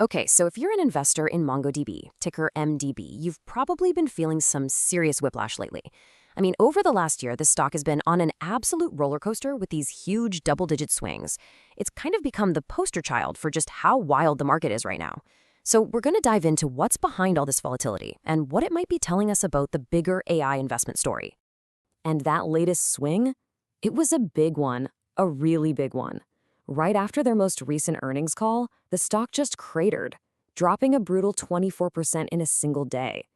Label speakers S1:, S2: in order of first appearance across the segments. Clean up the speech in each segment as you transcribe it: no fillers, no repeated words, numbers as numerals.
S1: Okay, so if you're an investor in MongoDB, ticker MDB, you've probably been feeling some serious whiplash lately. I mean, over the last year, the stock has been on an absolute roller coaster with these huge double-digit swings. It's kind of become the poster child for just how wild the market is right now. So we're going to dive into what's behind all this volatility and what it might be telling us about the bigger AI investment story. And that latest swing? It was a big one, a really big one. Right after their most recent earnings call, the stock just cratered, dropping a brutal 24% in a single day.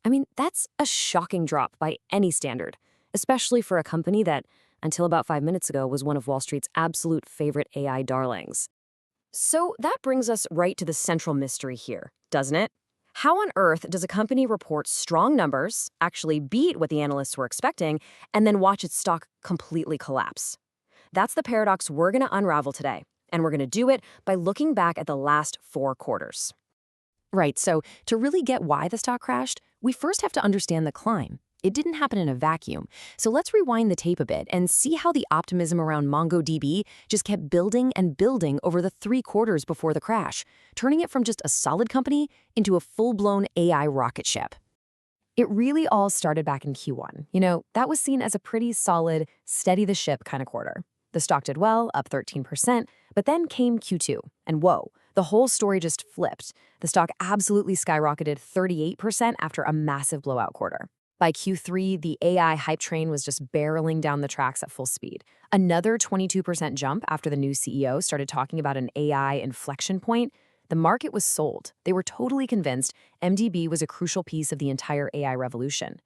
S1: I mean, that's a shocking drop by any standard, especially for a company that, until about 5 minutes ago, was one of Wall Street's absolute favorite AI darlings. So that brings us right to the central mystery here, doesn't it? How on earth does a company report strong numbers, actually beat what the analysts were expecting, and then watch its stock completely collapse? That's the paradox we're going to unravel today, and we're going to do it by looking back at the last 4 quarters. Right, so to really get why the stock crashed, we first have to understand the climb. It didn't happen in a vacuum. So let's rewind the tape a bit and see how the optimism around MongoDB just kept building and building over the 3 quarters before the crash, turning it from just a solid company into a full-blown AI rocket ship. It really all started back in Q1. That was seen as a pretty solid, steady the ship kind of quarter. The stock did well, up 13%, but then came Q2, and whoa, the whole story just flipped. The stock absolutely skyrocketed 38% after a massive blowout quarter. By Q3, the AI hype train was just barreling down the tracks at full speed. Another 22% jump after the new CEO started talking about an AI inflection point. The market was sold. They were totally convinced MDB was a crucial piece of the entire AI revolution.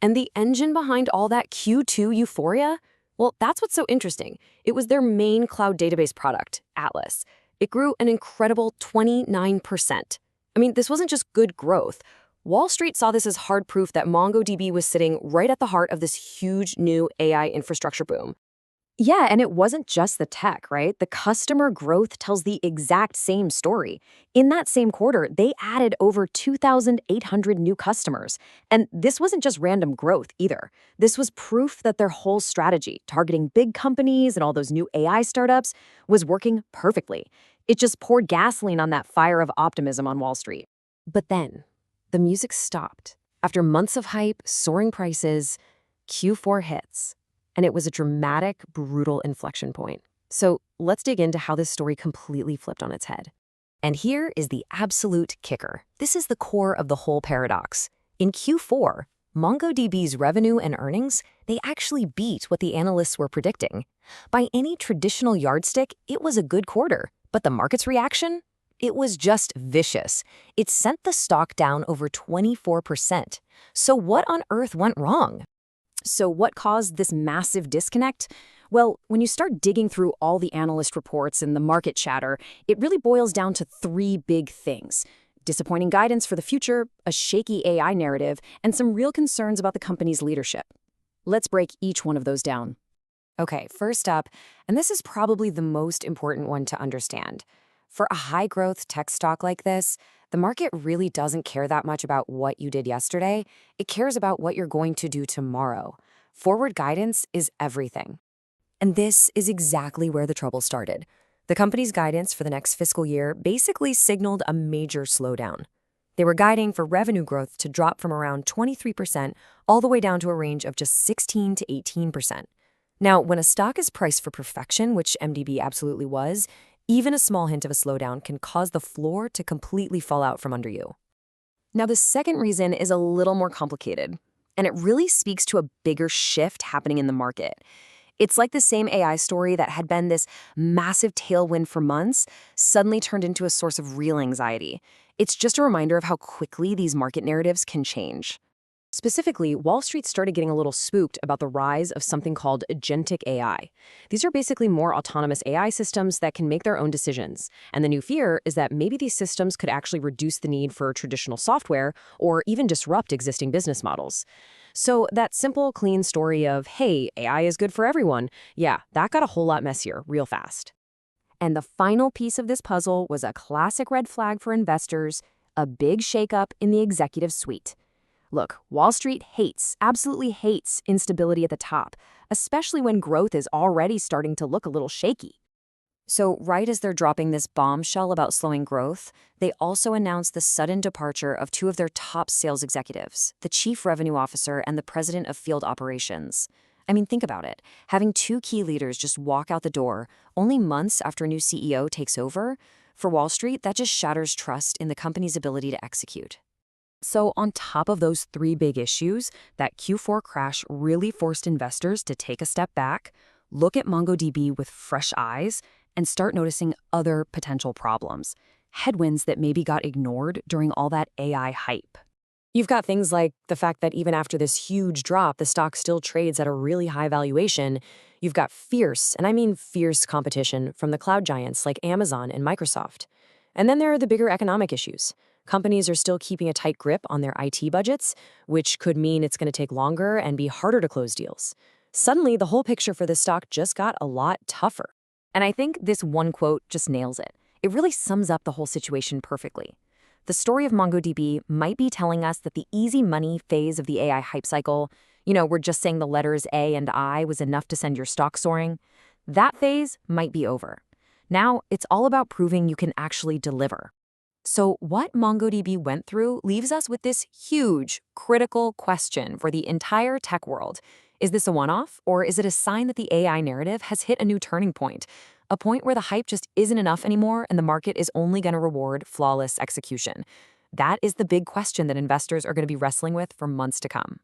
S1: And the engine behind all that Q2 euphoria? Well, that's what's so interesting. It was their main cloud database product, Atlas. It grew an incredible 29%. I mean, this wasn't just good growth. Wall Street saw this as hard proof that MongoDB was sitting right at the heart of this huge new AI infrastructure boom. Yeah, and it wasn't just the tech, right? The customer growth tells the exact same story. In that same quarter, they added over 2,800 new customers. And this wasn't just random growth either. This was proof that their whole strategy, targeting big companies and all those new AI startups, was working perfectly. It just poured gasoline on that fire of optimism on Wall Street. But then, the music stopped. After months of hype, soaring prices, Q4 hits. And it was a dramatic, brutal inflection point. So let's dig into how this story completely flipped on its head. And here is the absolute kicker. This is the core of the whole paradox. In Q4, MongoDB's revenue and earnings, they actually beat what the analysts were predicting. By any traditional yardstick, it was a good quarter. But the market's reaction? It was just vicious. It sent the stock down over 24%. So what on earth went wrong? So what caused this massive disconnect? Well, when you start digging through all the analyst reports and the market chatter, it really boils down to 3 big things: disappointing guidance for the future, a shaky AI narrative, and some real concerns about the company's leadership. Let's break each one of those down. Okay, first up, and this is probably the most important one to understand. For a high-growth tech stock like this, the market really doesn't care that much about what you did yesterday. It cares about what you're going to do tomorrow. Forward guidance is everything. And this is exactly where the trouble started. The company's guidance for the next fiscal year basically signaled a major slowdown. They were guiding for revenue growth to drop from around 23% all the way down to a range of just 16 to 18%. Now, when a stock is priced for perfection, which MDB absolutely was, even a small hint of a slowdown can cause the floor to completely fall out from under you. Now, the second reason is a little more complicated, and it really speaks to a bigger shift happening in the market. It's like the same AI story that had been this massive tailwind for months suddenly turned into a source of real anxiety. It's just a reminder of how quickly these market narratives can change. Specifically, Wall Street started getting a little spooked about the rise of something called agentic AI. These are basically more autonomous AI systems that can make their own decisions. And the new fear is that maybe these systems could actually reduce the need for traditional software or even disrupt existing business models. So that simple, clean story of, hey, AI is good for everyone, yeah, that got a whole lot messier real fast. And the final piece of this puzzle was a classic red flag for investors, a big shakeup in the executive suite. Look, Wall Street absolutely hates instability at the top, especially when growth is already starting to look a little shaky. So, right as they're dropping this bombshell about slowing growth, they also announced the sudden departure of two of their top sales executives, the chief revenue officer and the president of field operations. I mean, think about it. Having two key leaders just walk out the door only months after a new CEO takes over, for Wall Street, that just shatters trust in the company's ability to execute. So, on top of those three big issues, that Q4 crash really forced investors to take a step back, look at MongoDB with fresh eyes, and start noticing other potential problems, headwinds that maybe got ignored during all that AI hype. You've got things like the fact that even after this huge drop, the stock still trades at a really high valuation. You've got fierce, and I mean fierce competition from the cloud giants like Amazon and Microsoft. And then there are the bigger economic issues. Companies are still keeping a tight grip on their IT budgets, which could mean it's going to take longer and be harder to close deals. Suddenly, the whole picture for this stock just got a lot tougher. And I think this one quote just nails it. It really sums up the whole situation perfectly. The story of MongoDB might be telling us that the easy money phase of the AI hype cycle, we're just saying the letters A and I was enough to send your stock soaring, that phase might be over. Now, it's all about proving you can actually deliver. So what MongoDB went through leaves us with this huge, critical question for the entire tech world. Is this a one-off, or is it a sign that the AI narrative has hit a new turning point? A point where the hype just isn't enough anymore and the market is only going to reward flawless execution? That is the big question that investors are going to be wrestling with for months to come.